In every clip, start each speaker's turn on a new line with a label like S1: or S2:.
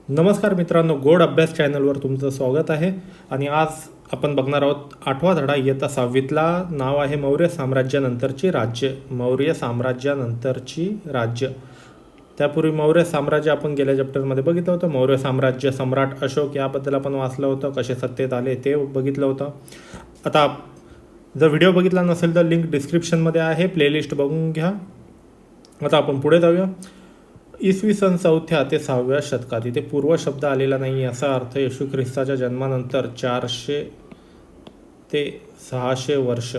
S1: नमस्कार मित्रांनो, गोड अभ्यास चॅनलवर तुमचं स्वागत आहे. आणि आज आपण बघणार आहोत 8वा धडा इयत्ता 6वीतला. नाव आहे मौर्य साम्राज्यानंतरची राज्य. मौर्य साम्राज्यानंतरची राज्य. त्यापूर्वी मौर्य साम्राज्य आपण गेल्या चॅप्टरमध्ये बघितलं होतं. मौर्य साम्राज्य, सम्राट अशोक याबद्दल आपण वाचलं होतं, कसे सत्तेत आले ते बघितलं होतं. आता जर व्हिडिओ बघितला नसेल तर लिंक डिस्क्रिप्शनमध्ये आहे, प्लेलिस्ट बघून घ्या. आता आपण पुढे जाऊया. इसवी सन 4थ्या ते 6व्या शतकात, इथे पूर्व शब्द आलेला नाही, याचा अर्थ येशू ख्रिस्ताच्या जन्मानंतर 400 ते 600 वर्ष,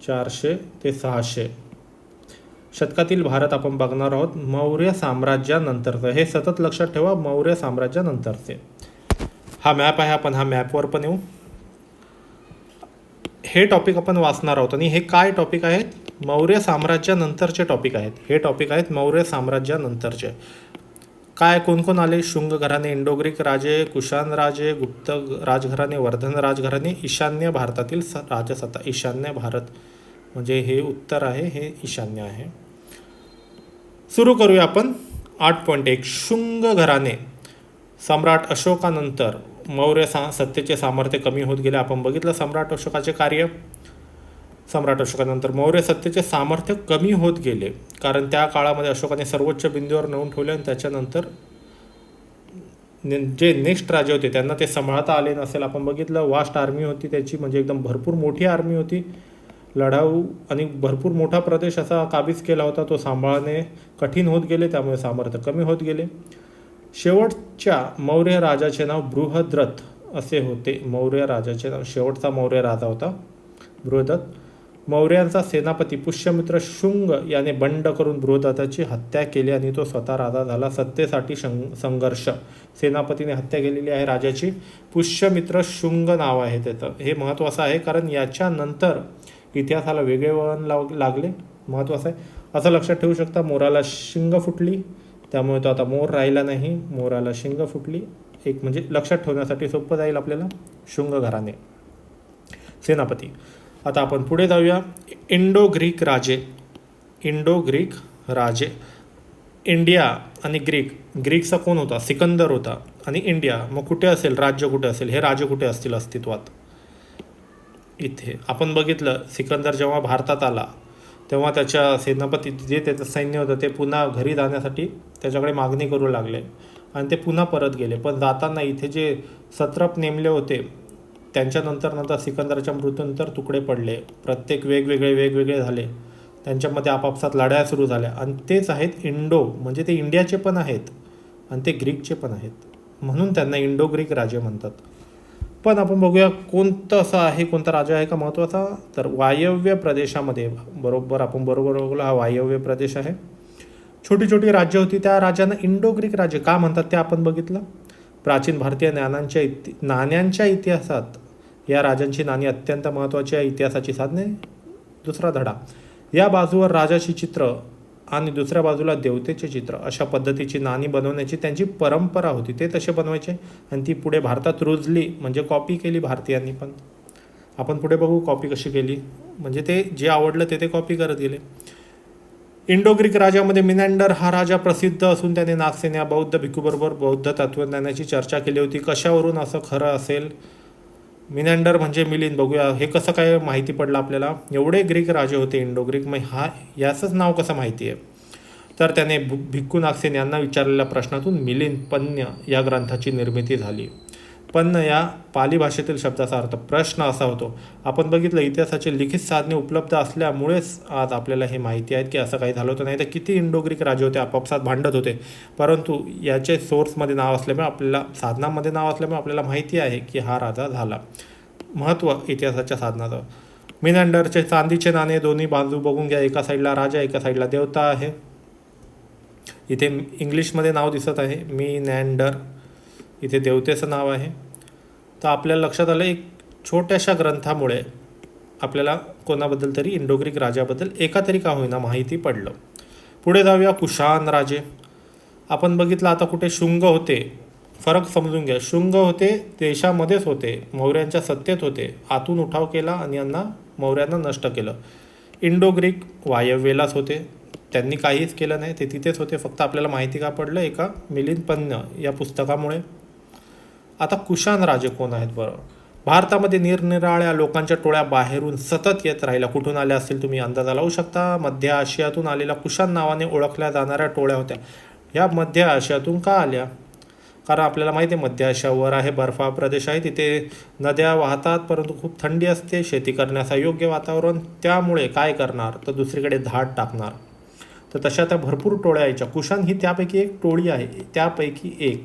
S1: 400 ते 600 शतकातील भारत आपण बघणार आहोत. मौर्य साम्राज्यानंतरचं, हे सतत लक्षात ठेवा, मौर्य साम्राज्यानंतरचे. हा मॅप आहे, आपण हा मॅपवर पण येऊ. हे टॉपिक आपण वाचणार आहोत. आणि हे काय टॉपिक आहेत? मौर्य साम्राज्यानंतरचे टॉपिक आहेत. हे टॉपिक आहेत मौर्य साम्राज्यानंतरचे. काय कोण कोण आले? शुंग घराणे, इंडो ग्रीक राजे, कुशाण राजे, गुप्त राजघराणे, वर्धन राजघराणे, ईशान्य भारतातील राजसत्ता. ईशान्य भारत म्हणजे हे उत्तर आहे, हे ईशान्य आहे. सुरू करूया आपण. 8.1 शुंग घराणे. सम्राट अशोकानंतर मौर्य सत्तेचे सामर्थ्य कमी होत गेले. आपण बघितलं सम्राट अशोकाचे कार्य. सम्राट अशोकानंतर मौर्य सत्तेचे सामर्थ्य कमी होत गेले, कारण त्या काळामध्ये अशोकाने सर्वोच्च बिंदूवर नेऊन ठेवले आणि त्याच्यानंतर जे नेक्स्ट राजे होते त्यांना ते सांभाळता आले नसेल. आपण बघितलं वास्ट आर्मी होती त्याची, म्हणजे एकदम भरपूर मोठी आर्मी होती, लढाऊ, आणि भरपूर मोठा प्रदेश असा काबीज केला होता. तो सांभाळणे कठीण होत गेले, त्यामुळे सामर्थ्य कमी होत गेले. शेवटच्या मौर्य राजाचे नाव बृहद्रथ असे होते. मौर्य राजाचे नाव, शेवटचा मौर्य राजा होता बृहदत्त. मौर्यांचा सेनापती पुष्यमित्र शुंग याने बंड करून बृहदत्ताची हत्या केली आणि तो स्वतः राजा झाला. सत्तेसाठी संघर्ष. सेनापतीने हत्या केलेली आहे राजाची. पुष्यमित्र शुंग नाव आहे त्याचं. हे महत्त्वाचं आहे, कारण याच्यानंतर इतिहासाला वेगळे वळण लागले. महत्त्वाचं आहे, असं लक्षात ठेवू शकता. मोराला शिंग फुटली, त्यामुळे तो आता मोर राहिला नाही, मोराला शिंग फुटली. एक म्हणजे लक्षात ठेवण्यासाठी सोपं जाईल आपल्याला. शुंग घराणे सेनापती. आता आपण पुढे जाऊया. इंडो ग्रीक राजे. इंडो ग्रीक राजे. इंडिया आणि ग्रीक. ग्रीकचा कोण होता? सिकंदर होता. आणि इंडिया मग कुठे असेल? राज्य कुठे असेल? हे राजे कुठे असतील अस्तित्वात? इथे आपण बघितलं, सिकंदर जेव्हा भारतात आला तेव्हा त्याच्या सेनापती जे त्याचं सैन्य होतं ते पुन्हा घरी जाण्यासाठी त्याच्याकडे मागणी करू लागले आणि ते पुन्हा परत गेले. पण जाताना इथे जे सत्रप नेमले होते त्यांच्यानंतर सिकंदरच्या मृत्यूनंतर तुकडे पडले. प्रत्येक वेगवेगळे झाले. त्यांच्यामध्ये आपापसात लढाया सुरू झाल्या. आणि तेच आहेत इंडो, म्हणजे ते इंडियाचे पण आहेत आणि ते ग्रीकचे पण आहेत, म्हणून त्यांना इंडो ग्रीक राजे म्हणतात. पण आपण बघूया कोणतं असं आहे, कोणता राजा आहे का महत्त्वाचा? तर वायव्य प्रदेशामध्ये, आपण बरोबर बघूला, हा वायव्य प्रदेश आहे. छोटी छोटी राज्य होती, त्या राज्यांना इंडो ग्रीक राज्य का म्हणतात ते आपण बघितलं. प्राचीन भारतीय नाण्यांच्या इतिहासात या राजांची नाणी अत्यंत महत्त्वाची आहे. इतिहासाची साधने. दुसरा धडा. या बाजूवर राजाची चित्र आणि दुसऱ्या बाजूला देवतेचे चित्र, अशा पद्धतीची नाणी बनवण्याची त्यांची परंपरा होती. ते तसे बनवायचे आणि ती पुढे भारतात रुजली, म्हणजे कॉपी केली भारतीयांनी पण. आपण पुढे बघू कॉपी कशी केली, म्हणजे ते जे आवडलं ते कॉपी करत गेले. इंडो ग्रीक राजामध्ये मिनॅंडर हा राजा प्रसिद्ध असून त्याने नागसेन बौद्ध भिक्खूबरोबर बौद्ध तत्त्वज्ञानाची चर्चा केली होती. कशावरून असं खरं असेल? मिनॅंडर म्हणजे मिलिंद. बघूया हे कसं काय माहिती पडलं आपल्याला. एवढे ग्रीक राजे होते इंडो ग्रीक, मग याचंच नाव कसं माहिती आहे? तर त्याने भिक्खू नागसेन यांना विचारलेल्या प्रश्नातून मिलिंद पन्य या ग्रंथाची निर्मिती झाली. पन्न या पाली भाषेतील शब्दाचा अर्थ प्रश्न असा होतो. आपण बघितलं इतिहासाचे लिखित साधने उपलब्ध असल्यामुळेच आज आपल्याला हे माहिती आहे की असं काही झालं होतं. नाही तर किती इंडो ग्रीक राजे होते, आपापसात भांडत होते. परंतु याचे सोर्समध्ये नाव असल्यामुळे, आपल्याला साधनामध्ये नाव असल्यामुळे आपल्याला माहिती आहे की हा राजा झाला. महत्त्व इतिहासाच्या साधनाचं. मिनॅंडरचे चांदीचे नाणे दोन्ही बाजू बघून घ्या. एका साईडला राजा, एका साईडला देवता आहे. इथे इंग्लिशमध्ये नाव दिसत आहे मिनॅंडर, इथे देवतेचं नाव आहे. तर आपल्याला लक्षात आलं, एक छोट्याशा ग्रंथामुळे आपल्याला कोणाबद्दल तरी इंडो ग्रीक राजाबद्दल एका तरी का होईना माहिती पडलं. पुढे जाऊया. कुशाण राजे. आपण बघितलं आता कुठे शुंग होते. फरक समजून घ्या. शुंग होते देशामध्येच होते, मौर्यांच्या सत्तेत होते. आतून उठाव केला आणि यांना मौर्यांना नष्ट केलं. इंडो ग्रीक वायव्येलाच होते, त्यांनी काहीच केलं नाही, ते तिथेच होते. फक्त आपल्याला माहिती का पडलं एका मिलिंद पन्ह या पुस्तकामुळे. आता कुशाण राजे कोण आहेत बरं? भारतामध्ये निरनिराळ्या लोकांच्या टोळ्या बाहेरून सतत येत राहिल्या. कुठून आल्या असतील तुम्ही अंदाजा लावू शकता. मध्य आशियातून आलेल्या कुशाण नावाने ओळखल्या जाणाऱ्या टोळ्या होत्या. ह्या मध्य आशियातून का आल्या? कारण आपल्याला माहिती आहे मध्य आशियावर आहे, बर्फाळ प्रदेश आहे, तिथे नद्या वाहतात, परंतु खूप थंडी असते, शेती करण्यास योग्य वातावरण. त्यामुळे काय करणार तर दुसरीकडे धाड टाकणार. तर तशा त्या भरपूर टोळ्या यायच्या. कुशाण ही त्यापैकी एक टोळी आहे, त्यापैकी एक.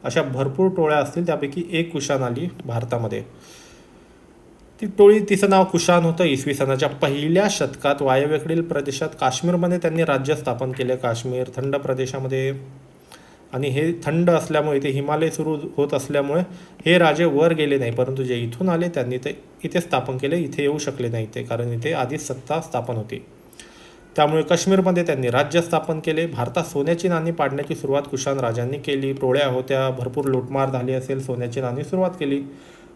S1: अशा भरपूर टोळ्या असतील, त्यापैकी एक कुशाण आली भारतामध्ये. ती टोळी, तिचं नाव कुशाण होतं. इसवी सनाच्या पहिल्या शतकात वायव्येकडील प्रदेशात काश्मीरमध्ये त्यांनी राज्य स्थापन केले. काश्मीर थंड प्रदेशामध्ये, आणि हे थंड असल्यामुळे इथे हिमालय सुरू होत असल्यामुळे हे राजे वर गेले नाही, परंतु जे इथून आले त्यांनी ते इथे स्थापन केले. इथे येऊ शकले नाही ते, कारण इथे आधीच सत्ता स्थापन होती. त्यामुळे काश्मीरमध्ये त्यांनी राज्य स्थापन केले. भारतात सोन्याची नाणी पाडण्याची सुरुवात कुशाण राजांनी केली. टोळ्या होत्या, भरपूर लूटमार झाली असेल, सोन्याची नाणी सुरुवात केली.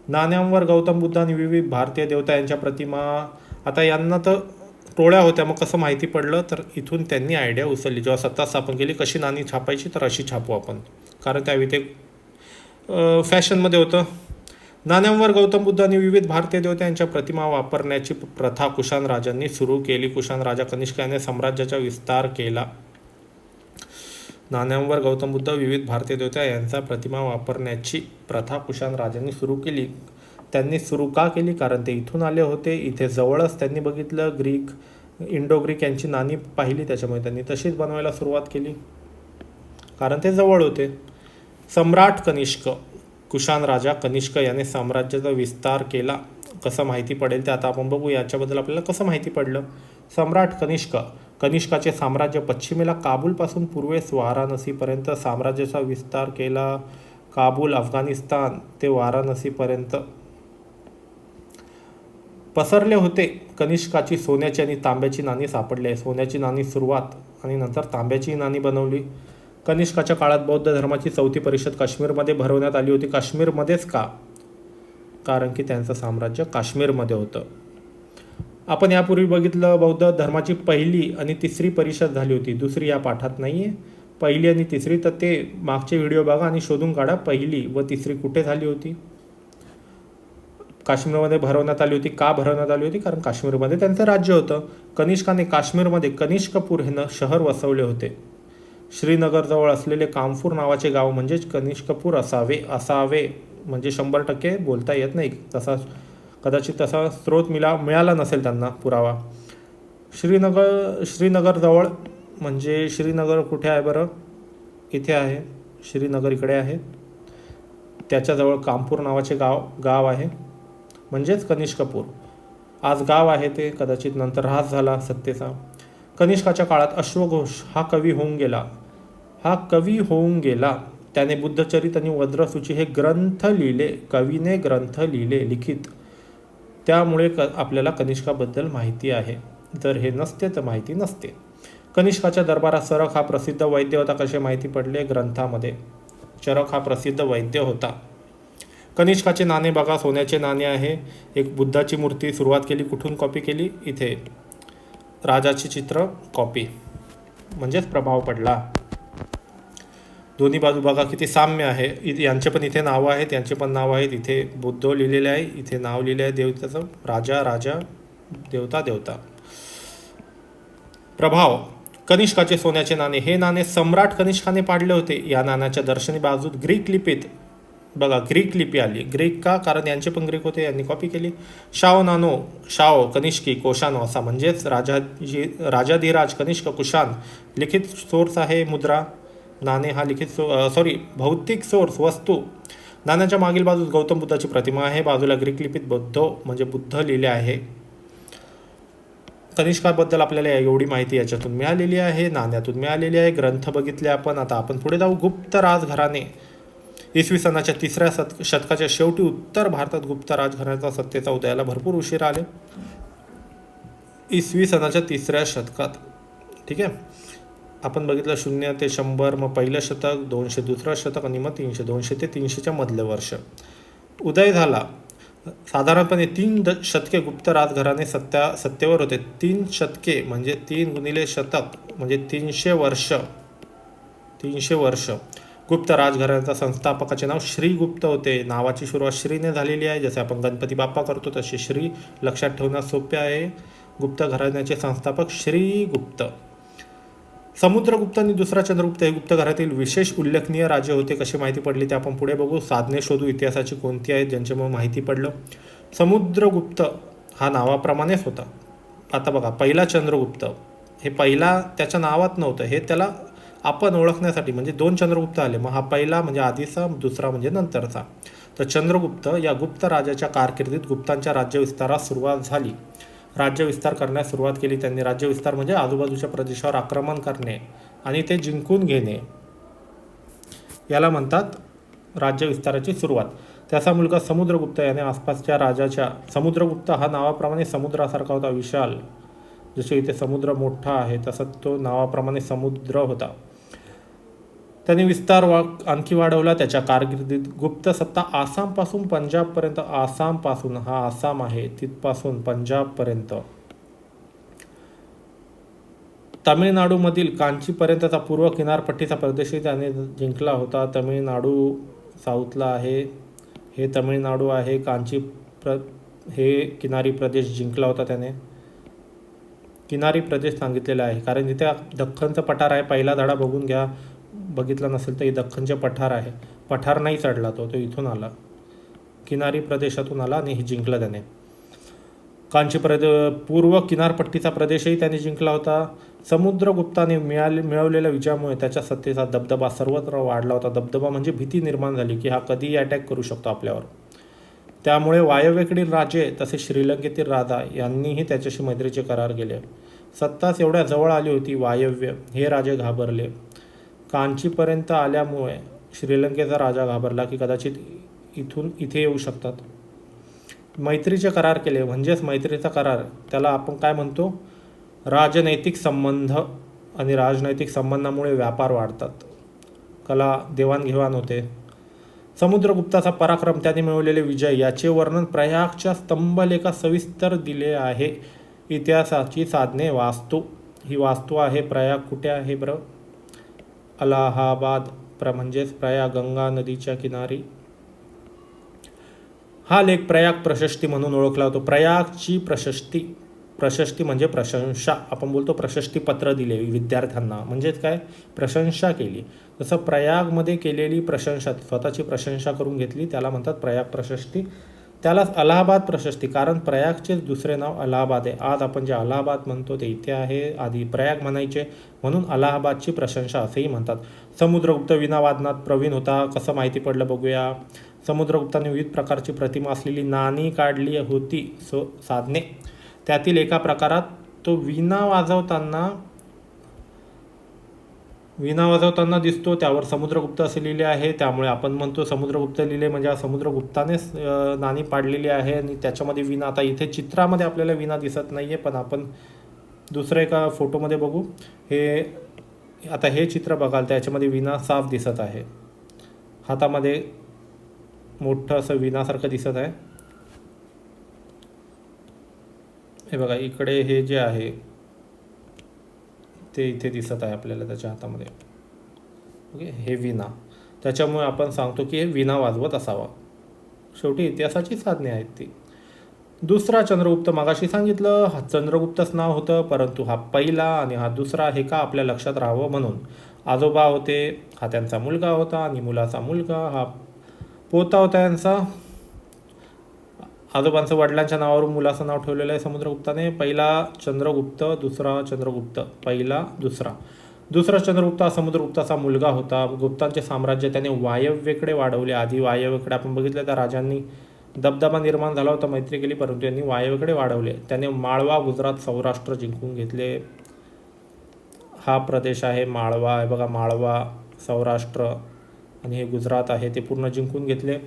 S1: नाण्यांवर गौतम बुद्ध आणि विविध भारतीय देवता यांच्या प्रतिमा. आता यांना तर टोळ्या होत्या, मग कसं माहिती पडलं तर इथून त्यांनी आयडिया उचलली. जेव्हा सत्ता स्थापन केली, कशी नाणी छापायची तर अशी छापू आपण, कारण त्यावेळी ते फॅशनमध्ये होतं. नाण्यांवर गौतम बुद्ध आणि विविध भारतीय देवता यांच्या प्रतिमा वापरण्याची प्रथा कुशाण राजांनी सुरू केली. कुशाण राजा कनिष्क याने साम्राज्याचा विस्तार केला. नाण्यांवर गौतम बुद्ध, विविध भारतीय देवता यांचा प्रतिमा वापरण्याची प्रथा कुशाण राजांनी सुरू केली. त्यांनी सुरू का केली? कारण ते इथून आले होते, इथे जवळच त्यांनी बघितलं, ग्रीक, इंडो ग्रीक यांची नाणी पाहिली, त्याच्यामुळे त्यांनी तशीच बनवायला सुरुवात केली, कारण ते जवळ होते. सम्राट कनिष्क, कुशाण राजा कनिष्क याने साम्राज्याचा विस्तार केला. कसं माहिती पडेल ते आता आपण बघू. याच्याबद्दल आपल्याला कसं माहिती पडलं? सम्राट कनिष्क, कनिष्काचे साम्राज्य पश्चिमेला काबूलपासून पूर्वेस वाराणसीपर्यंत साम्राज्याचा विस्तार केला. काबूल, अफगाणिस्तान ते वाराणसीपर्यंत पसरले होते. कनिष्काची सोन्याची आणि तांब्याची नाणी सापडली आहे. सोन्याची नाणी सुरुवात आणि नंतर तांब्याची नाणी बनवली. कनिष्काच्या काळात बौद्ध धर्माची चौथी परिषद काश्मीरमध्ये भरवण्यात आली होती. काश्मीरमध्येच का? कारण की त्यांचं साम्राज्य काश्मीरमध्ये होतं. आपण यापूर्वी बघितलं, बौद्ध धर्माची पहिली आणि तिसरी परिषद झाली होती. दुसरी या पाठात नाही आहे. पहिली आणि तिसरी, तर ते मागचे व्हिडिओ बघा आणि शोधून काढा पहिली व तिसरी कुठे झाली होती. काश्मीरमध्ये भरवण्यात आली होती. का भरवण्यात आली होती? कारण काश्मीरमध्ये त्यांचं राज्य होतं. कनिष्काने काश्मीरमध्ये कनिष्कपूर हे शहर वसवले होते. श्रीनगरजवळ असलेले कामपूर नावाचे गाव म्हणजेच कनिष्कपूर असावे म्हणजे 100% बोलता येत नाही, तसा कदाचित तसा स्रोत मिळाला नसेल त्यांना पुरावा. श्रीनगरजवळ म्हणजे श्रीनगर कुठे आहे बरं? इथे आहे. श्रीनगर इकडे आहे. त्याच्याजवळ कामपूर नावाचे गाव आहे, म्हणजेच कनिष्कपूर. आज गाव आहे ते, कदाचित नंतर ऱ्हास झाला सत्तेचा. कनिष्काच्या काळात अश्वघोष हा कवी होऊन गेला. त्याने बुद्धचरित आणि वज्रसूची हे ग्रंथ लिहिले. कवीने ग्रंथ लिखित. त्यामुळे आपल्याला कनिष्काबद्दल माहिती आहे. जर हे नसते तर माहिती नसते. कनिष्काच्या दरबारात चरक हा प्रसिद्ध वैद्य होता. कसे माहिती पडले? ग्रंथामध्ये. चरक हा प्रसिद्ध वैद्य होता. कनिष्काचे नाणे बघा, सोन्याचे नाणे आहे. एक बुद्धाची मूर्ती सुरुवात केली. कुठून कॉपी केली? इथे राजाचे चित्र कॉपी, म्हणजेच प्रभाव पडला. दोन्ही बाजू बघा किती साम्य आहे. यांचे पण इथे नावं आहेत, यांचे पण नाव आहेत. इथे बुद्ध लिहिलेले आहे, इथे नाव लिहिले आहे देवताचं, राजा, देवता. प्रभाव. कनिष्काचे सोन्याचे नाणे. हे नाणे सम्राट कनिष्काने पाडले होते. या नाण्याच्या दर्शनी बाजूत ग्रीक लिपीत बघा, ग्रीक लिपी आली. ग्रीक का? कारण यांचे पण ग्रीक होते, यांनी कॉपी केली. शाओ कनिष्की कोशानो असा, म्हणजेच राजाधिराज कनिष्क कुशाण. लिखित सोर्स आहे मुद्रा. नाणे हा लिखित भौतिक सोर्स वस्तू. नाण्याच्या मागील बाजूस गौतम बुद्धाची प्रतिमा आहे. बाजूला ग्रीक लिपीत बुद्ध लिहिले आहे. कनिष्काबद्दल आपल्याला एवढी माहिती याच्यातून मिळालेली आहे, नाण्यातून मिळालेली आहे. ग्रंथ बघितले आपण. आता आपण पुढे जाऊ. गुप्त राजघराणे. इसवी सनाच्या 3ऱ्या शतकाच्या शेवटी उत्तर भारतात गुप्त राजघराण्याचा सत्तेचा उदयाला भरपूर उशीर आले. इसवी सनाच्या 3ऱ्या शतकात, ठीक आहे. आपण बघितलं 0 ते 100, मग पहिलं शतक, 200 दुसरं शतक आणि मग 300 ते 300च्या मधले वर्ष उदय झाला. साधारणपणे 3 शतके गुप्त राजघराणे सत्तेवर होते. 3 शतके म्हणजे 3 × शतक म्हणजे 300 वर्ष. 300 वर्ष गुप्त राजघराण्याचा संस्थापकाचे नाव श्रीगुप्त होते. नावाची सुरुवात श्रीने झालेली आहे. जसे आपण गणपती बाप्पा करतो तसे श्री लक्षात ठेवणं सोपे आहे. गुप्त घराण्याचे संस्थापक श्रीगुप्त. समुद्रगुप्त आणि दुसरा चंद्रगुप्त हे गुप्त घरातील विशेष उल्लेखनीय राजे होते. कशी माहिती पडली ते आपण पुढे बघू. साधने शोधू इतिहासाची कोणती आहेत ज्यांच्यामुळे माहिती पडलं. समुद्रगुप्त हा नावाप्रमाणेच होता. आता बघा, पहिला चंद्रगुप्त हे पहिला त्याच्या नावात नव्हतं, हे त्याला आपण ओळखण्यासाठी म्हणजे 2 चंद्रगुप्त आले. मग हा पहिला म्हणजे आधीचा, दुसरा म्हणजे नंतरचा. तर चंद्रगुप्त या गुप्त राजाच्या कारकिर्दीत गुप्तांच्या राज्यविस्तारास सुरुवात झाली. राज्यविस्तार करण्यास सुरुवात केली त्यांनी. राज्यविस्तार म्हणजे आजूबाजूच्या प्रदेशावर आक्रमण करणे आणि ते जिंकून घेणे, याला म्हणतात राज्यविस्ताराची सुरुवात. त्याचा मुलगा समुद्रगुप्त याने आसपासच्या राजाच्या, समुद्रगुप्त हा नावाप्रमाणे समुद्रासारखा होता, विशाल. जसे इथे समुद्र मोठा आहे तसं तो नावाप्रमाणे समुद्र होता. त्याने विस्तार आणखी वाढवला. त्याच्या कारकिर्दीत गुप्त सत्ता आसामपासून पंजाबपर्यंत, आसामपासून, हा आसाम आहे, तिथपासून पंजाबपर्यंत, तामिळनाडूमधील कांचीपर्यंतचा पूर्व किनारपट्टीचा प्रदेशही त्याने जिंकला होता. तामिळनाडू साऊथला आहे, हे तामिळनाडू आहे. हे किनारी प्रदेश जिंकला होता त्याने. किनारी प्रदेश सांगितलेला आहे कारण इथे दख्खनचं पठार आहे. पहिला धडा बघून घ्या, बघितला नसेल तर हे दख्खनचे पठार आहे. पठार नाही चढला तो इथून आला, किनारी प्रदेशातून आला आणि हे जिंकलं त्याने. पूर्व किनारपट्टीचा प्रदेशही त्याने जिंकला होता. समुद्रगुप्ताने मिळवलेल्या विजयामुळे त्याच्या सत्तेचा दबदबा सर्वत्र वाढला होता. दबदबा म्हणजे भीती निर्माण झाली की हा कधीही अटॅक करू शकतो आपल्यावर. त्यामुळे वायव्येकडील राजे तसेच श्रीलंकेतील राजा यांनीही त्याच्याशी मैत्रीचे करार केले. सत्ताच एवढ्या जवळ आली होती वायव्य, हे राजे घाबरले. कांचीपर्यंत आल्यामुळे श्रीलंकेचा राजा घाबरला की कदाचित इथे येऊ शकतात. मैत्रीचे करार केले, म्हणजेच मैत्रीचा करार, त्याला आपण काय म्हणतो, राजनैतिक संबंध. आणि राजनैतिक संबंधामुळे व्यापार वाढतात, कला देवाणघेवाण होते. समुद्रगुप्ताचा पराक्रम, त्याने मिळवलेले विजय याचे वर्णन प्रयागच्या स्तंभलेखात सविस्तर दिले आहे. इतिहासाची साधने, वास्तू, ही वास्तू आहे. प्रयाग कुठे आहे बरं? अलाहाबाद, म्हणजेच प्रयाग गंगा नदीच्या किनारी. हा लेख प्रयाग प्रशस्ती म्हणून ओळखला जातो. प्रयागची प्रशस्ती म्हणजे प्रशंसा. आपण बोलतो प्रशस्तीपत्र दिले विद्यार्थ्यांना, म्हणजेच काय, प्रशंसा केली. जसं प्रयागमध्ये केलेली प्रशंसा, स्वतःची प्रशंसा करून घेतली, त्याला म्हणतात प्रयाग प्रशस्ती. त्यालाच अलाहाबाद प्रशस्ती, कारण प्रयागचेच दुसरे नाव अलाहाबाद आहे. आज आपण जे अलाहाबाद म्हणतो ते इथे आहे, आधी प्रयाग म्हणायचे, म्हणून अलाहाबादची प्रशंसा असेही म्हणतात. समुद्रगुप्त वीणावादनात प्रवीण होता. कसं माहिती पडलं बघूया. समुद्रगुप्ताने विविध प्रकारची प्रतिमा असलेली नाणी काढली होती, साधने. त्यातील एका प्रकारात तो वीणा वाजवताना दिसतो. त्यावर समुद्रगुप्त असे लिहिले आहे. त्यामुळे आपण म्हणतो समुद्रगुप्त लिहिले म्हणजे हा समुद्रगुप्तानेच नाणी पाडलेली आहे आणि त्याच्यामध्ये वीणा. आता इथे चित्रामध्ये आपल्याला वीणा दिसत नाही आहे, पण आपण दुसऱ्या एका फोटोमध्ये बघू. आता हे चित्र बघाल, त्याच्यामध्ये वीणा साफ दिसत आहे. हातामध्ये मोठं असं वीणासारखं दिसत आहे. हे बघा, इकडे हे जे आहे ते इथे दिसत आहे आपल्याला त्याच्या हातामध्ये. ओके, हे वीणा. त्याच्यामुळे आपण सांगतो की हे वीणा वाजवत असावा. शेवटी इतिहासाची साधने आहेत ती. दुसरा चंद्रगुप्त, मागाशी सांगितलं हा चंद्रगुप्तच नाव होतं, परंतु हा पहिला आणि हा दुसरा हे का आपल्या लक्षात राहावं म्हणून. आजोबा होते, हा त्यांचा मुलगा होता, आणि मुलाचा मुलगा हा पोता होता यांचा. आजोबांचं वडिलांच्या नावावरून मुलाचं नाव ठेवलेलं आहे समुद्रगुप्ताने. पहिला चंद्रगुप्त, दुसरा चंद्रगुप्त, पहिला दुसरा. दुसरा चंद्रगुप्त हा समुद्रगुप्ताचा मुलगा होता. गुप्तांचे साम्राज्य त्याने वायव्येकडे वाढवले. आधी वायव्येकडे आपण बघितलं त्या राजांनी दबदबा निर्माण झाला होता, मैत्री केली, परंतु यांनी वायव्येकडे वाढवले. त्याने माळवा, गुजरात, सौराष्ट्र जिंकून घेतले. हा प्रदेश आहे माळवा, आहे बघा, माळवा, सौराष्ट्र आणि हे गुजरात आहे, ते पूर्ण जिंकून घेतले.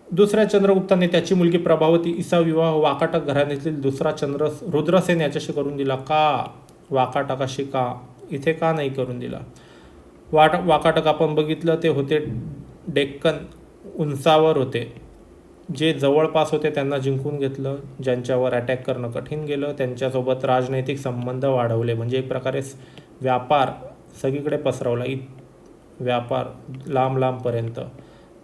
S1: दुसऱ्या चंद्रगुप्ताने त्याची मुलगी प्रभावती हिचा विवाह वाकाटक घराण्यातील दुसरा रुद्रसेन याच्याशी करून दिला. का वाकाटकाशी, का इथे का नाही करून दिला? वाकाटक आपण बघितलं ते होते डेक्कन उंचावर होते. जे जवळपास होते त्यांना जिंकून घेतलं, ज्यांच्यावर अटॅक करणं कठीण गेलं त्यांच्यासोबत राजनैतिक संबंध वाढवले, म्हणजे एक प्रकारे व्यापार सगळीकडे पसरवला, व्यापार लांब लांबपर्यंत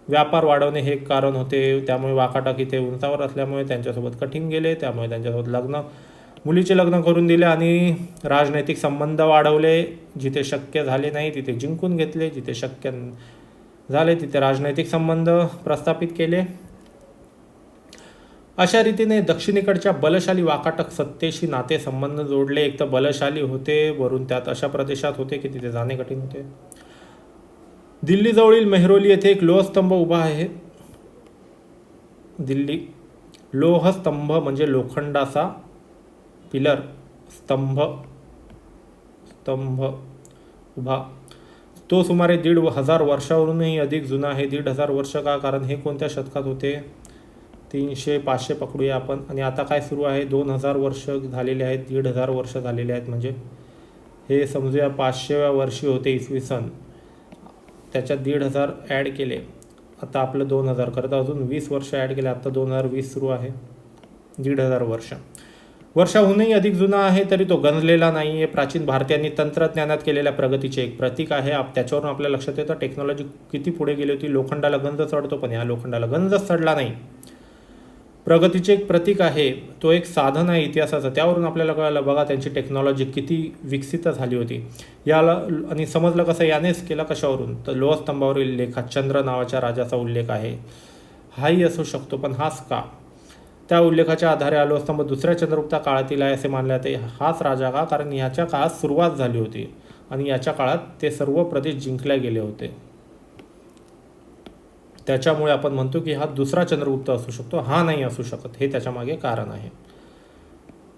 S1: व्यापार वाढवणे हे एक कारण होते. त्यामुळे वाकाटक इथे उंचावर असल्यामुळे त्यांच्यासोबत कठीण गेले, त्यामुळे त्यांच्यासोबत मुलीचे लग्न करून दिले आणि राजनैतिक संबंध वाढवले. जिथे शक्य झाले नाही तिथे जिंकून घेतले, जिथे शक्य झाले तिथे राजनैतिक संबंध प्रस्थापित केले. अशा रीतीने दक्षिणेकडच्या बलशाली वाकाटक सत्तेशी नातेसंबंध जोडले. एक तर बलशाली होते, वरून त्यात अशा प्रदेशात होते की तिथे जाणे कठीण होते. दिल्लीजवळील मेहरौली येथे एक लोहस्तंभ उभा आहे. दिल्ली लोहस्तंभ म्हणजे लोखंडाचा पिलर, स्तंभ उभा. तो सुमारे 1,500 वर्षावरूनही अधिक जुना आहे. 1,500 वर्ष का? कारण हे कोणत्या शतकात होते? 300-500 पकडूया आपण. आणि आता काय सुरू आहे? 2,000 वर्ष झालेले आहेत, 1,500 वर्ष झालेले आहेत, म्हणजे हे समजूया 500व्या वर्षी होते इसवी सन. त्याच्यात 1,500 ॲड केले, आता आपलं 2,000 करता अजून 20 वर्ष ॲड केले, आता 2020 सुरू आहे. 1,500 वर्षाहूनही अधिक जुना आहे, तरी तो गंजलेला नाही आहे. प्राचीन भारतीयांनी तंत्रज्ञानात केलेल्या प्रगतीचे एक प्रतीक आहे. त्याच्यावरून आपल्या लक्षात येतं टेक्नॉलॉजी किती पुढे गेली होती. लोखंडाला गंज चढतो, पण या लोखंडाला गंजच चढला नाही. प्रगतीचे एक प्रतीक आहे, तो एक साधन आहे इतिहासाचं. त्यावरून आपल्याला कळालं बघा त्यांची टेक्नॉलॉजी किती विकसित झाली होती. याला आणि समजलं कसं, यानेच केलं कशावरून? तर लोहस्तंभावरील लेखात चंद्र नावाच्या राजाचा उल्लेख आहे. हाही असू शकतो, पण हाच का? त्या उल्लेखाच्या आधारे हा लोहस्तंभ दुसऱ्या चंद्रगुप्ता काळातील आहे असे मानले जाते. हाच राजा का? कारण ह्याच्या काळात सुरुवात झाली होती आणि याच्या काळात ते सर्व प्रदेश जिंकले गेले होते. त्याच्यामुळे आपण म्हणतो की हा दुसरा चंद्रगुप्त असू शकतो, हा नाही असू शकत. हे त्याच्यामागे कारण आहे.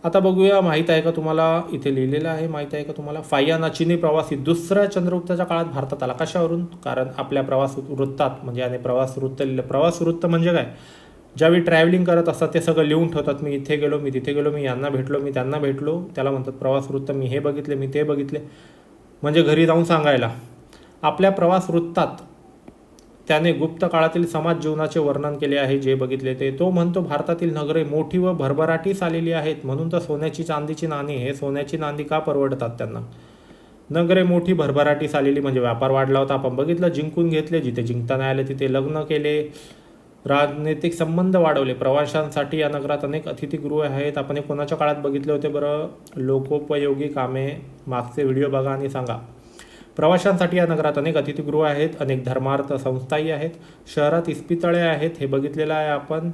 S1: आता बघूया, माहीत आहे का तुम्हाला? इथे लिहिलेलं आहे, माहीत आहे का तुम्हाला? फाययान चीनी प्रवासी दुसऱ्या चंद्रगुप्ताच्या काळात भारतात आला. कशावरून? कारण आपल्या प्रवास वृत्तात, म्हणजे याने प्रवास वृत्त लिहिलं. प्रवास वृत्त म्हणजे काय? ज्यावेळी ट्रॅव्हलिंग करत असतात ते सगळं लिहून ठेवतात. मी इथे गेलो, मी तिथे गेलो, मी यांना भेटलो, मी त्यांना भेटलो, त्याला म्हणतात प्रवास वृत्त. मी हे बघितले, मी ते बघितले, म्हणजे घरी जाऊन सांगायला. आपल्या प्रवास वृत्तात त्याने गुप्त काळातील समाज जीवनाचे वर्णन केले आहे, जे बघितले ते. तो म्हणतो भारतातील नगरे मोठी व भरभराटीस आलेली आहेत, म्हणून तर सोन्याची चांदीची नाणी. हे सोन्याची नाणी का परवडतात त्यांना? नगरे मोठी भरभराटीस आलेली म्हणजे व्यापार वाढला होता, आपण बघितलं. जिंकून घेतले, जिथे जिंकता नाही आले तिथे लग्न केले, राजनैतिक संबंध वाढवले. प्रवाशांसाठी या नगरात अनेक अतिथीगृह आहेत. आपण हे कोणाच्या काळात बघितले होते बरं? लोकोपयोगी कामे. मागचे व्हिडिओ बघा आणि सांगा. प्रवाशांसाठी या नगरात अनेक अतिथीगृह आहेत, अनेक धर्मार्थ संस्थाही आहेत. शहरात इस्पितळे आहेत, हे बघितलेलं आहे आपण.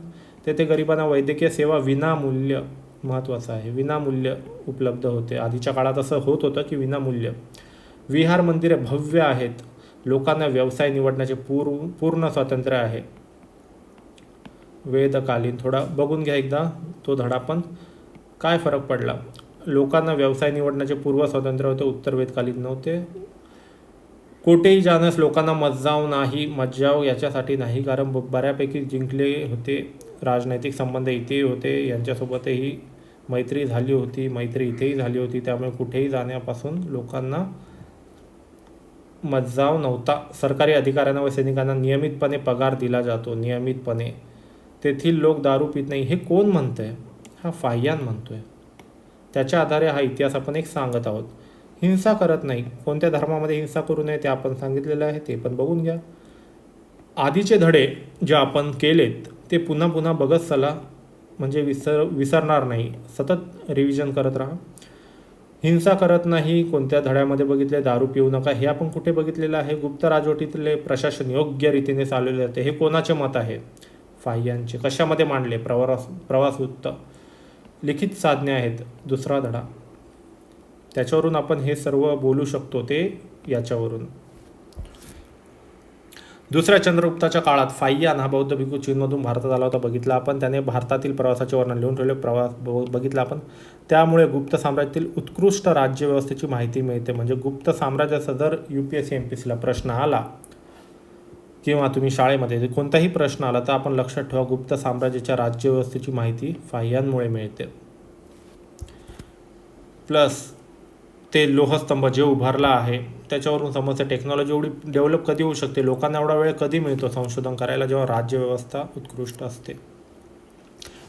S1: तेथे गरिबांना वैद्यकीय सेवा विनामूल्य, महत्त्वाचं आहे, विनामूल्य उपलब्ध होते. आधीच्या काळात असं होत होतं की विनामूल्य. विहार मंदिरे भव्य आहेत. लोकांना व्यवसाय निवडण्याचे पूर्ण स्वातंत्र्य आहे. वेदकालीन थोडा बघून घ्या एकदा तो धडा पण. काय फरक पडला? लोकांना व्यवसाय निवडण्याचे पूर्व स्वातंत्र्य होते, उत्तर वेदकालीन नव्हते. कोठेही जाण्यास लोकांना मज्जाव याच्यासाठी नाही, कारण बऱ्यापैकी जिंकले होते. राजनैतिक संबंध इथेही होते, यांच्यासोबतही मैत्री झाली होती, मैत्री इथेही झाली होती. त्यामुळे कुठेही जाण्यापासून लोकांना मज्जाव नव्हता. सरकारी अधिकाऱ्यांना व सैनिकांना नियमितपणे पगार दिला जातो, नियमितपणे. तेथील लोक दारू पित नाही. हे कोण म्हणतंय? हा फाययान म्हणतोय. त्याच्या आधारे हा इतिहास आपण एक सांगत आहोत. हिंसा करत नाही. कोणत्या धर्मामध्ये हिंसा करू नये ते आपण सांगितलेलं आहे, ते पण बघून घ्या. आधीचे धडे जे आपण केलेत ते पुन्हा पुन्हा बघत चला, म्हणजे विसरणार नाही. सतत रिव्हिजन करत राहा. हिंसा करत नाही कोणत्या धड्यामध्ये बघितले? दारू पिऊ नका, हे आपण कुठे बघितलेलं आहे? गुप्त राजवटीतले प्रशासन योग्य रीतीने चालवले जाते, हे कोणाचे मत आहे? फाययांचे. कशामध्ये मांडले? प्रवास वृत्त. लिखित साधने आहेत, दुसरा धडा. त्याच्यावरून आपण हे सर्व बोलू शकतो, ते याच्यावरून. दुसऱ्या चंद्रगुप्ताच्या काळात फाययान हा बौद्ध भिक्खू चीनमधून भारतात आला होता, बघितला आपण. त्याने भारतातील प्रवासाचे वर्णन लिहून ठेवले, प्रवास बघितला आपण. त्यामुळे गुप्त साम्राज्यातील उत्कृष्ट राज्यव्यवस्थेची माहिती मिळते. म्हणजे गुप्त साम्राज्याचा जर UPSC MPSCला प्रश्न आला किंवा तुम्ही शाळेमध्ये कोणताही प्रश्न आला तर आपण लक्षात ठेवा, गुप्त साम्राज्याच्या राज्यव्यवस्थेची माहिती फाययांमुळे मिळते. प्लस ते लोहस्तंभ जे उभारला आहे त्याच्यावरून समजतं टेक्नॉलॉजी एवढी डेव्हलप कधी होऊ शकते, लोकांना एवढा वेळ कधी मिळतो संशोधन करायला, जेव्हा राज्यव्यवस्था उत्कृष्ट असते.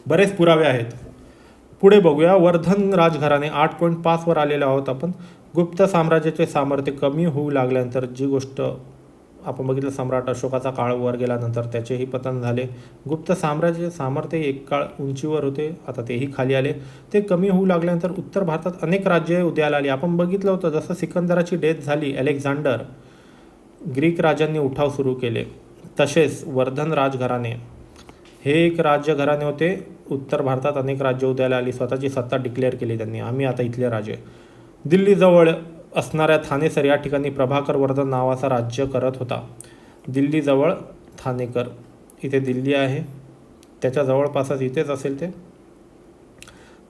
S1: बरेच पुरावे आहेत. पुढे बघूया. वर्धन राजघराणे 8.5 वर आलेलो आहोत आपण. गुप्त साम्राज्याचे सामर्थ्य कमी होऊ लागल्यानंतर, जी गोष्ट आपण बघितलं, सम्राट अशोकाचा काळ वर गेल्यानंतर त्याचेही पतन झाले. गुप्त साम्राज्याचे सामर्थ्य एक काळ उंचीवर होते, आता तेही खाली आले. ते कमी होऊ लागल्यानंतर उत्तर भारतात अनेक राज्ये उदयाला आली. आपण बघितलं होतं जसं सिकंदराची डेथ झाली, अलेक्झांडर, ग्रीक राजांनी उठाव सुरू केले. तसेच वर्धन राजघराणे हे एक राज्यघराणे होते. उत्तर भारतात अनेक राज्य उदयाला आली, स्वतःची सत्ता डिक्लेअर केली त्यांनी, आम्ही आता इथले राजे. दिल्लीजवळ असणाऱ्या थानेसर या ठिकाणी प्रभाकर वर्धन नावाचा राज्य करत होता. दिल्लीजवळ थानेकर, इथे दिल्ली आहे, त्याच्या जवळपासच इथेच असेल ते.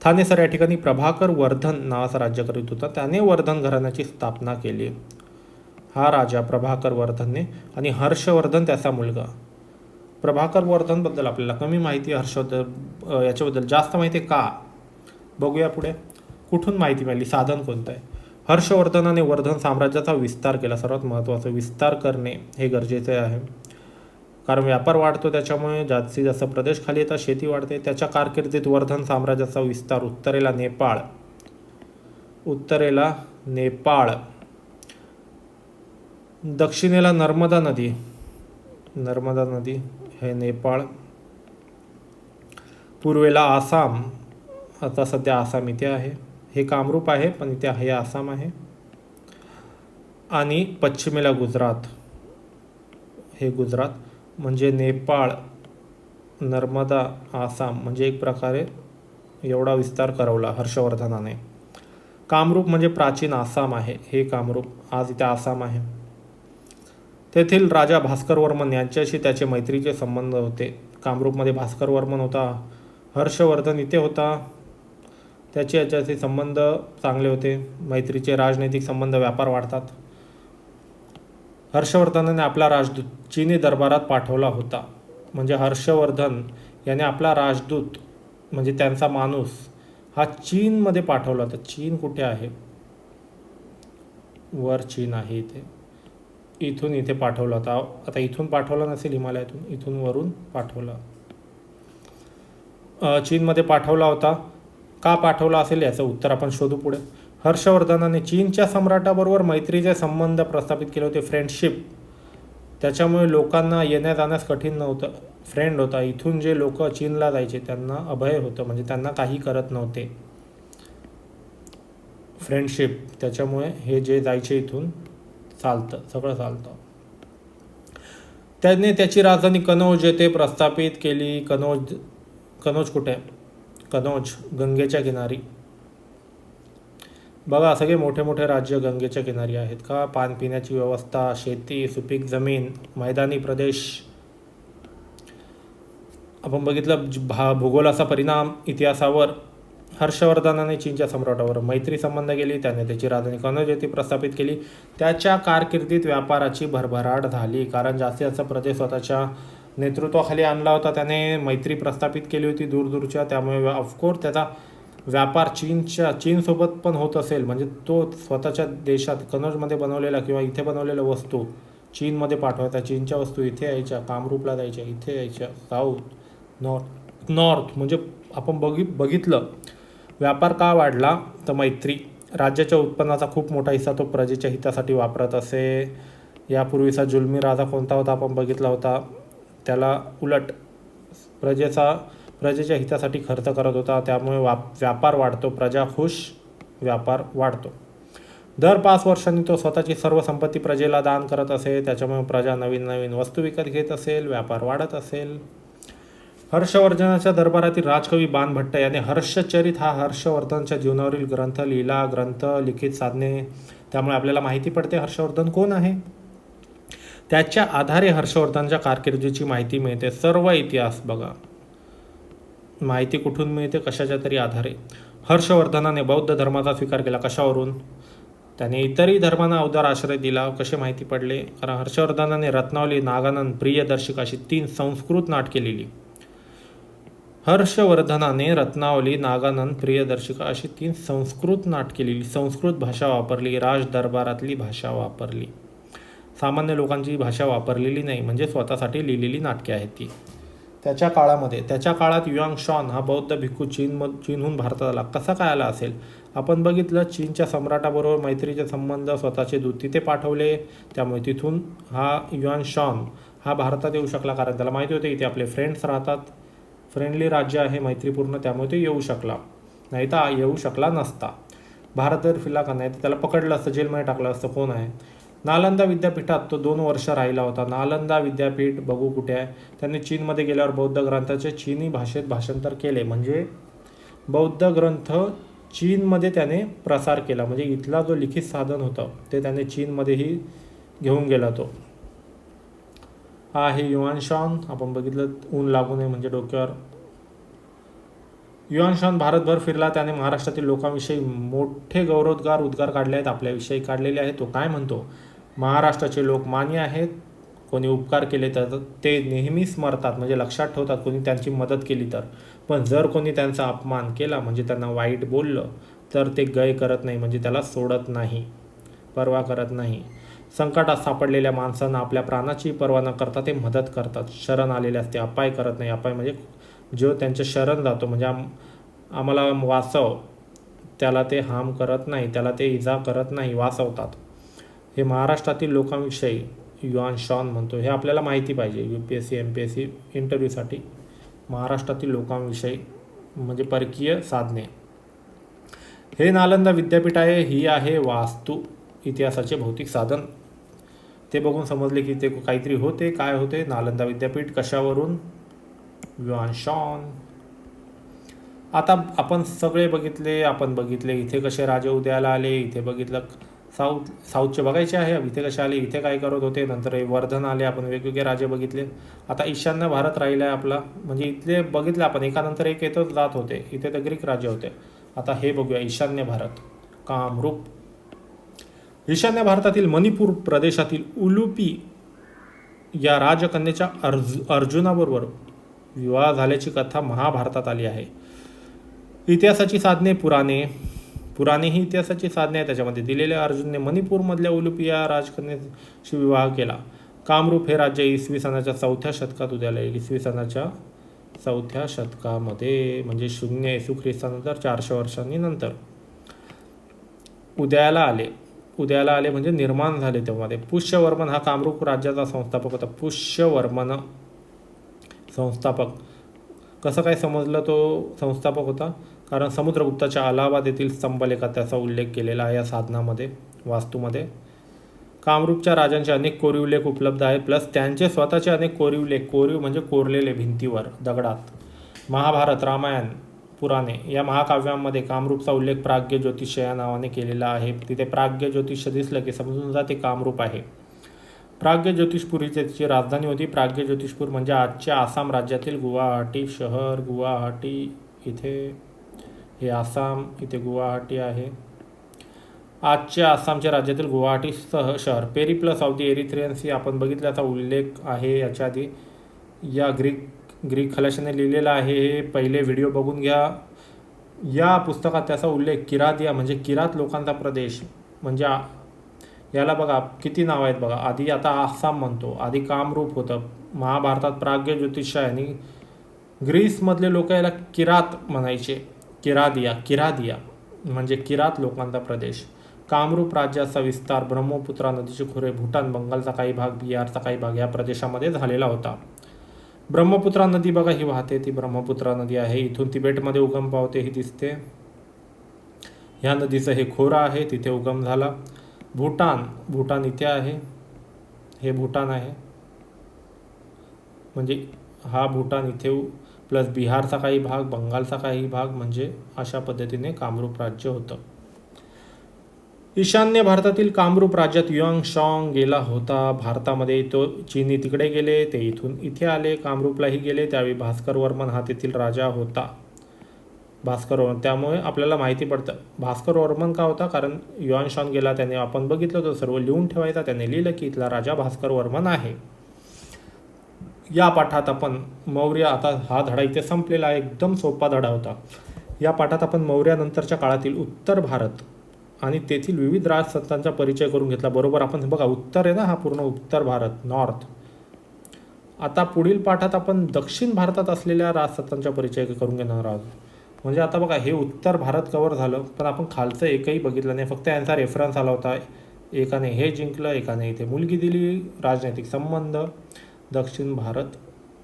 S1: थानेसर या ठिकाणी प्रभाकर वर्धन नावाचा राज्य करीत होता. त्याने वर्धन घराण्याची स्थापना केली. हा राजा प्रभाकर वर्धनने, आणि हर्षवर्धन त्याचा मुलगा. प्रभाकर वर्धनबद्दल आपल्याला कमी माहिती आहे, हर्षवर्धन याच्याबद्दल जास्त माहिती आहे का, बघूया पुढे. कुठून माहिती मिळाली, साधन कोणतं आहे. हर्षवर्धनाने वर्धन साम्राज्याचा विस्तार केला. सर्वात महत्त्वाचं, विस्तार करणे हे गरजेचे आहे, कारण व्यापार वाढतो, त्याच्यामुळे जास्तीत जास्त प्रदेश खाली येतात, शेती वाढते. त्याच्या कारकिर्दीत वर्धन साम्राज्याचा विस्तार उत्तरेला नेपाळ, दक्षिणेला नर्मदा नदी हे नेपाळ, पूर्वेला आसाम, आता सध्या आसाम इथे आहे, हे कामरूप आहे पण इथे हे आसाम आहे, आणि पश्चिमेला गुजरात, हे गुजरात. म्हणजे नेपाळ, नर्मदा, आसाम, म्हणजे एक प्रकारे एवढा विस्तार करवला हर्षवर्धनाने. कामरूप म्हणजे प्राचीन आसाम आहे, हे कामरूप, आज इथे आसाम आहे. तेथील राजा भास्कर वर्मन यांच्याशी त्याचे मैत्रीचे संबंध होते. कामरूपमध्ये भास्कर वर्मन होता, हर्षवर्धन इथे होता, त्याचे याच्याशी संबंध चांगले होते, मैत्रीचे. राजनैतिक संबंध, व्यापार वाढतात. हर्षवर्धनाने आपला राजदूत चीनी दरबारात पाठवला होता. म्हणजे हर्षवर्धन याने आपला राजदूत, म्हणजे त्यांचा माणूस, हा चीनमध्ये पाठवला होता. चीन कुठे आहे, वर चीन आहे इथे, इथून इथे पाठवला होता. आता इथून पाठवला नसेल हिमालयातून, इथून वरून पाठवला, चीनमध्ये पाठवला होता. का पाठवला असेल याचं उत्तर आपण शोधू पुढे. हर्षवर्धनाने चीनच्या सम्राटाबरोबर मैत्रीचे संबंध प्रस्थापित केले होते, फ्रेंडशिप. त्याच्यामुळे लोकांना येण्या जाण्यास कठीण नव्हतं, फ्रेंड होता. इथून जे लोक चीनला जायचे त्यांना अभय होतं, म्हणजे त्यांना काही करत नव्हते, फ्रेंडशिप. त्याच्यामुळे हे जे जायचे इथून चालतं, सगळं चालतं. त्याने त्याची राजधानी कनौज येथे प्रस्थापित केली. कनौज कुठे आहे, कनौज गंगेच्या किनारी. बघा, सगळे मोठे मोठे राज्य गंगेच्या किनारी आहेत का. पाणपिण्याची व्यवस्था, शेती, सुपीक जमीन, मैदानी प्रदेश. आपण बघितलं भूगोलाचा परिणाम इतिहासावर. हर्षवर्धनाने चीनच्या सम्राटावर मैत्री संबंध केली, त्याने त्याची राजधानी कनौज येथे प्रस्थापित केली. त्याच्या कारकिर्दीत व्यापाराची भरभराट झाली, कारण जास्तीत जास्त प्रदेश स्वतःच्या नेतृत्वाखाली आणला होता. त्याने मैत्री प्रस्थापित केली होती दूरदूरच्या, त्यामुळे ऑफकोर्स त्याचा व्यापार चीनसोबत पण होत असेल. म्हणजे तो स्वतःच्या देशात कनौजमध्ये बनवलेला किंवा इथे बनवलेल्या वस्तू चीनमध्ये पाठवायचा. चीनच्या वस्तू इथे यायच्या, कामरूपला जायच्या, इथे यायच्या, साऊथ, नॉर्थ. म्हणजे आपण बघितलं व्यापार का वाढला, तर मैत्री. राज्याच्या उत्पन्नाचा खूप मोठा हिस्सा तो प्रजेच्या हितासाठी वापरत असे. यापूर्वीचा जुलमी राजा कोणता होता आपण बघितला होता, त्याला उलट प्रजेच्या हितासाठी खर्च करत होता. त्यामुळे व्यापार वाढतो, प्रजा खुश, व्यापार वाढतो. दर 5 वर्षांनी तो स्वतःची सर्व संपत्ती प्रजेला दान करत असे. त्याच्यामुळे प्रजा नवीन नवीन वस्तू विकत घेत असेल, व्यापार वाढत असेल. हर्षवर्धनाच्या दरबारातील राजकवी बाणभट्ट याने हर्षचरित हा हर्षवर्धनच्या जीवनावरील ग्रंथ लिहिला. ग्रंथ, लिखित साधने, त्यामुळे आपल्याला माहिती पडते हर्षवर्धन कोण आहे. त्याच्या आधारे हर्षवर्धनच्या कारकिर्दीची माहिती मिळते. सर्व इतिहास बघा, माहिती कुठून मिळते, कशाच्या तरी आधारे. हर्षवर्धनाने बौद्ध धर्माचा स्वीकार केला. कशावरून, त्याने इतरही धर्मांना अवदार आश्रय दिला. कसे माहिती पडले, कारण हर्षवर्धनाने रत्नावली, नागानंद, प्रियदर्शिका अशी 3 संस्कृत नाटके लिहिली. हर्षवर्धनाने रत्नावली, नागानंद, प्रियदर्शिका अशी 3 संस्कृत नाटके लिहिली. संस्कृत भाषा वापरली, राज दरबारातली भाषा वापरली. सामान्य लोकांची भाषा वापरलेली नाही, म्हणजे स्वतःसाठी लिहिलेली नाटके आहेत ती. त्याच्या काळात युआंग शॉन हा बौद्ध भिक्खू चीनहून भारतात आला. कसा काय आला असेल? आपण बघितलं, चीनच्या सम्राटाबरोबर मैत्रीचे संबंध, स्वतःचे दूत तिथे पाठवले, त्यामुळे तिथून हा युआन शॉन हा भारतात येऊ शकला, कारण त्याला माहिती होते इथे आपले फ्रेंड्स राहतात, फ्रेंडली राज्य आहे, मैत्रीपूर्ण, त्यामुळे ते येऊ शकला, नाही तर येऊ शकला नसता. भारत जर फिरला का नाही तर त्याला पकडलं असतं, जेलमध्ये टाकलं असतं. कोण आहे? नालंदा विद्यापीठात तो 2 वर्ष राहिला होता. नालंदा विद्यापीठ बघू कुठे आहे? त्यांनी चीनमध्ये गेल्यावर बौद्ध ग्रंथाचे चीनी भाषेत भाषांतर केले, म्हणजे बौद्ध ग्रंथ चीनमध्ये त्याने प्रसार केला, म्हणजे इथला जो लिखित साधन होतं ते त्याने चीनमध्येही घेऊन गेला. तो हा आहे युआन शॉन. आपण बघितलं, ऊन लागू नये म्हणजे डोक्यावर. युआन शॉन भारतभर फिरला. त्याने महाराष्ट्रातील लोकांविषयी मोठे गौरवोद्गार उद्गार काढले आहेत, आपल्याविषयी काढलेले आहेत. तो काय म्हणतो? महाराष्ट्राचे लोक मान्य आहेत, कोणी उपकार केले तर ते नेहमी स्मरतात, म्हणजे लक्षात ठेवतात, कोणी त्यांची मदत केली तर. पण जर कोणी त्यांचा अपमान केला, म्हणजे त्यांना वाईट बोललं, तर ते गय करत नाही, म्हणजे त्याला सोडत नाही, पर्वा करत नाही. संकटात सापडलेल्या माणसांना आपल्या प्राणाची पर्वा न करता ते मदत करतात. शरण आलेले असते, अपाय करत नाही. अपाय म्हणजे जो त्यांच्या शरण जातो, म्हणजे आम्हाला वाचव, त्याला ते हार्म करत नाही, त्याला ते इजा करत नाही, वाचवतात. हे महाराष्ट्रातील लोकांविषयी युआन शॉन म्हणतो. हे आपल्याला माहिती पाहिजे UPSC MPSC इंटरव्ह्यूसाठी. महाराष्ट्रातील लोकांविषयी म्हणजे परकीय साधने. हे नालंदा विद्यापीठ आहे. ही आहे वास्तू इतिहासाचे भौतिक साधन. ते बघून समजले की ते काहीतरी होते. काय होते? नालंदा विद्यापीठ. कशावरून? Yuan Chwang. आता आपण सगळे बघितले. इथे कसे राजे उदयाला आले, इथे बघितलं साऊथचे बघायचे आहे, इथे कसे आले, इथे काय करत होते, नंतर वर्धन आले, आपण वेगवेगळे राजे बघितले. आता ईशान्य भारत राहिला आहे आपला, म्हणजे इथले बघितले आपण, एकानंतर एक येतच जात होते. इथे तर ग्रीक राजे होते. आता हे बघूया ईशान्य भारत. कामरूप. ईशान्य भारतातील मणिपूर प्रदेशातील उलुपी या राजकन्येच्या अर्जुनाबरोबर विवाह झाल्याची कथा महाभारतात आली आहे. इतिहासाची साधने. पुराणे ही इतिहासाची साधने आहे. त्याच्यामध्ये दिलेल्या अर्जुनने मणिपूरमधल्या उलुपी या राजकन्येशी विवाह केला. कामरूप हे राज्य इसवी सनाच्या 4थ्या शतकात उदयाला येईल. इसवी सनाच्या 4थ्या शतकामध्ये, म्हणजे 0 इसवी ख्रिस्तानंतर 400 वर्षांनी नंतर उदयाला आले म्हणजे निर्माण झाले तेव्हा ते. पुष्यवर्मन हा कामरूप राज्याचा संस्थापक होता. पुष्यवर्मन संस्थापक. कसं काय समजलं तो संस्थापक होता? कारण समुद्रगुप्ताच्या अलाहाबाद येथील स्तंभलेखात त्याचा उल्लेख केलेला आहे या साधनामध्ये, वास्तूमध्ये. कामरूपच्या राजांचे अनेक कोरीव लेख उपलब्ध आहेत, प्लस त्यांचे स्वतःचे अनेक कोरीव लेख. कोरीव म्हणजे कोरलेले भिंतीवर दगडात. महाभारत, रामायण, पुराणे या महाकाव्यांमध्ये कामरूपचा उल्लेख प्राग्य ज्योतिष या नावाने केलेला आहे. तिथे प्राग्य ज्योतिष दिसलं की समजून जाते कामरूप आहे. प्राग्य ज्योतिषपूर ही त्याची राजधानी होती. प्राग्य ज्योतिषपूर म्हणजे आजच्या आसाम राज्यातील गुवाहाटी शहर. गुवाहाटी इथे, हे आसाम, इथे गुवाहाटी आहे. आजच्या आसामच्या राज्यातील गुवाहाटी शहर. Periplus of the Erythraean Sea आपण बघितल्याचा उल्लेख आहे याच्या आधी. या ग्रीक खलाशाने लिहिलेला आहे. हे पहिले व्हिडिओ बघून घ्या. या पुस्तकात त्याचा उल्लेख किरातिया म्हणजे किरात लोकांचा प्रदेश, म्हणजे याला बघा किती नाव आहेत बघा. आधी आता आसाम म्हणतो, आधी कामरूप होतं. महाभारतात प्राग्य ज्योतिष आहे आणि ग्रीसमधले लोक याला किरात म्हणायचे. किरादिया म्हणजे किरात लोकांचा प्रदेश. कामरूप राज्याचा विस्तार ब्रह्मपुत्रा नदीचे खोरे, भूटान, बंगालचा काही भाग, बिहारचा काही भाग या प्रदेशामध्ये झालेला होता. ब्रह्मपुत्रा नदी बघा ही वाहते, ती ब्रह्मपुत्रा नदी आहे. इथून तिबेटमध्ये उगम पावते ही दिसते. ह्या नदीचं हे खोरं आहे, तिथे उगम झाला. भूटान इथे आहे. हे भूटान आहे, म्हणजे हा भूटान इथे, प्लस बिहारचा काही भाग, बंगालचा काही भाग, म्हणजे अशा पद्धतीने कामरूप राज्य होतं. ईशान्य भारतातील कामरूप राज्यात युआन शॉन गेला होता. भारतामध्ये तो चीनी तिकडे गेले, ते इथून इथे आले, कामरूपलाही गेले. त्यावेळी भास्कर वर्मन हा तेथील राजा होता. भास्कर वर्मन, त्यामुळे आपल्याला माहिती पडतं भास्कर वर्मन का होता, कारण युआन शॉन गेला, त्याने आपण बघितलं तो सर्व लिहून ठेवायचा. त्याने लिहिलं की इथला राजा भास्कर वर्मन आहे. या पाठात आपण मौर्य, आता हा धडा इथे संपलेला आहे, एकदम सोपा धडा होता. या पाठात आपण मौर्यानंतरच्या काळातील उत्तर भारत आणि तेथील विविध राजसत्तांचा परिचय करून घेतला. बरोबर, आपण बघा उत्तर आहे ना, हा पूर्ण उत्तर भारत, नॉर्थ. आता पुढील पाठात आपण दक्षिण भारतात असलेल्या राजसत्तांचा परिचय करून घेणार आहोत. म्हणजे आता बघा हे उत्तर भारत कव्हर झालं, पण आपण खालचं एकही बघितलं नाही, फक्त यांचा रेफरन्स आला होता. एकाने हे जिंकलं, एकाने इथे मुलगी दिली, राजनैतिक संबंध. दक्षिण भारत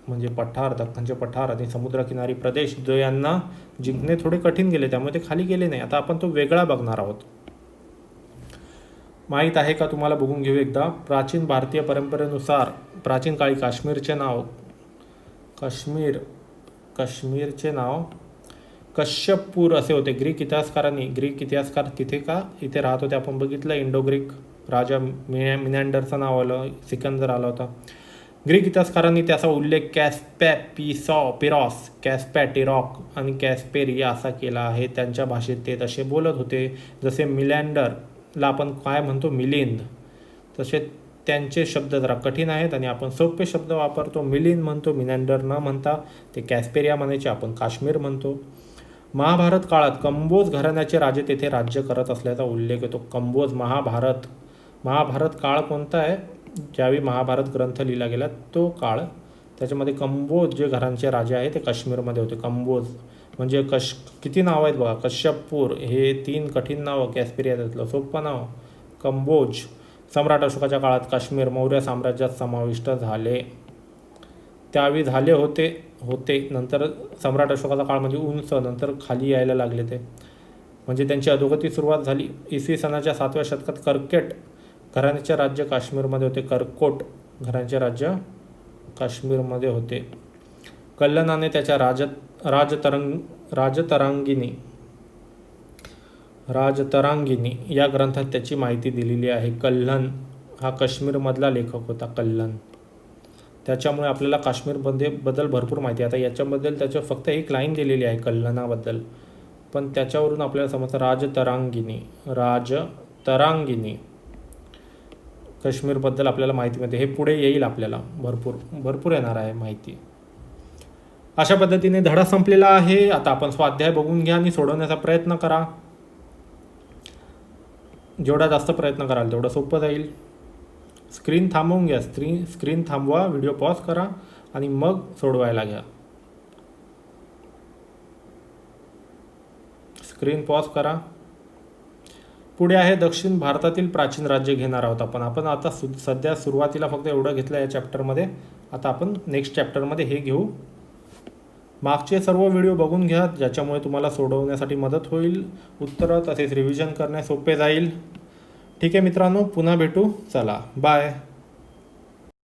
S1: म्हणजे पठार, दख्खनचे पठार आणि समुद्रकिनारी प्रदेश जो यांना जिंकणे थोडे कठीण गेले, त्यामुळे ते खाली गेले नाही. आता आपण तो वेगळा बघणार आहोत. माहीत आहे का तुम्हाला? बघून घेऊ एकदा. प्राचीन भारतीय परंपरेनुसार प्राचीन काळी काश्मीरचे नाव कश्यपपूर असे होते. ग्रीक इतिहासकार तिथे का इथे राहत होते आपण बघितलं. इंडो ग्रीक राजा मिनॅंडरचं नाव आलं, सिकंदर आला होता. ग्रीक इतिहासकारांनी त्याचा उल्लेख कॅस्पॅटिरॉक आणि कॅस्पेरिया असा केला आहे. त्यांच्या भाषेत ते तसे बोलत होते. जसे मिलँडरला आपण काय म्हणतो, मिलिंद, तसे त्यांचे शब्द जरा कठीण आहेत आणि आपण सोपे शब्द वापरतो. मिलिंद म्हणतो, मिनॅंडर न म्हणता. ते कॅस्पेरिया म्हणायचे, आपण काश्मीर म्हणतो. महाभारत काळात कंबोज घराण्याचे राजे तेथे राज्य करत असल्याचा उल्लेख येतो. कंबोज, महाभारत काळ कोणता आहे? ज्यावेळी महाभारत ग्रंथ लिहिला गेला तो काळ. त्याच्यामध्ये कंबोज जे घरांचे राजे आहे ते काश्मीरमध्ये होते. कंबोज म्हणजे किती नाव आहेत बघा. कश्यपपूर हे 3 कठीण नावं, कॅस्पेरिया त्यातलं सोपं नाव कंबोज. सम्राट अशोकाच्या काळात काश्मीर मौर्य साम्राज्यात समाविष्ट झाले. त्यावेळी झाले होते. नंतर सम्राट अशोकाचा काळ म्हणजे उंच, नंतर खाली यायला लागले ते, म्हणजे त्यांची अधोगती सुरुवात झाली. इसवी सनाच्या 7व्या शतकात करकेट घराण्याचे राज्य काश्मीरमध्ये होते. करकोट घराण्याचे राज्य काश्मीरमध्ये होते. कल्हणाने त्याच्या राजतरांगिनी या ग्रंथात त्याची माहिती दिलेली आहे. कल्हण हा काश्मीरमधला लेखक होता, कल्हण. त्याच्यामुळे आपल्याला काश्मीरबद्दल भरपूर माहिती आहे. आता याच्याबद्दल त्याच्या फक्त एक लाईन दिलेली आहे कल्हणाबद्दल, पण त्याच्यावरून आपल्याला समजतं राजतरांगिनी काश्मीरबद्दल आपल्याला माहिती मिळते. हे पुढे येईल, आपल्याला भरपूर येणार आहे माहिती. अशा पद्धतीने धडा संपलेला आहे. आता आपण स्वाध्याय बघून घ्या आणि सोडवण्याचा प्रयत्न करा. जेवढा जास्त प्रयत्न कराल तेवढं सोपं जाईल. स्क्रीन थांबवून घ्या, स्क्रीन थांबवा, व्हिडिओ पॉज करा आणि मग सोडवायला घ्या. स्क्रीन पॉज करा. पुढे आहे दक्षिण भारतातील प्राचीन राज्य घेणार आहोत आपण आता सध्या सुरुवातीला फक्त एवढं घेतलं या चॅप्टरमध्ये. आता आपण नेक्स्ट चॅप्टरमध्ये हे घेऊ. मागचे सर्व व्हिडिओ बघून घ्या, ज्याच्यामुळे तुम्हाला सोडवण्यासाठी मदत होईल. उत्तरं तसेच रिव्हिजन करणे सोपे जाईल. ठीक आहे मित्रांनो, पुन्हा भेटू. चला, बाय.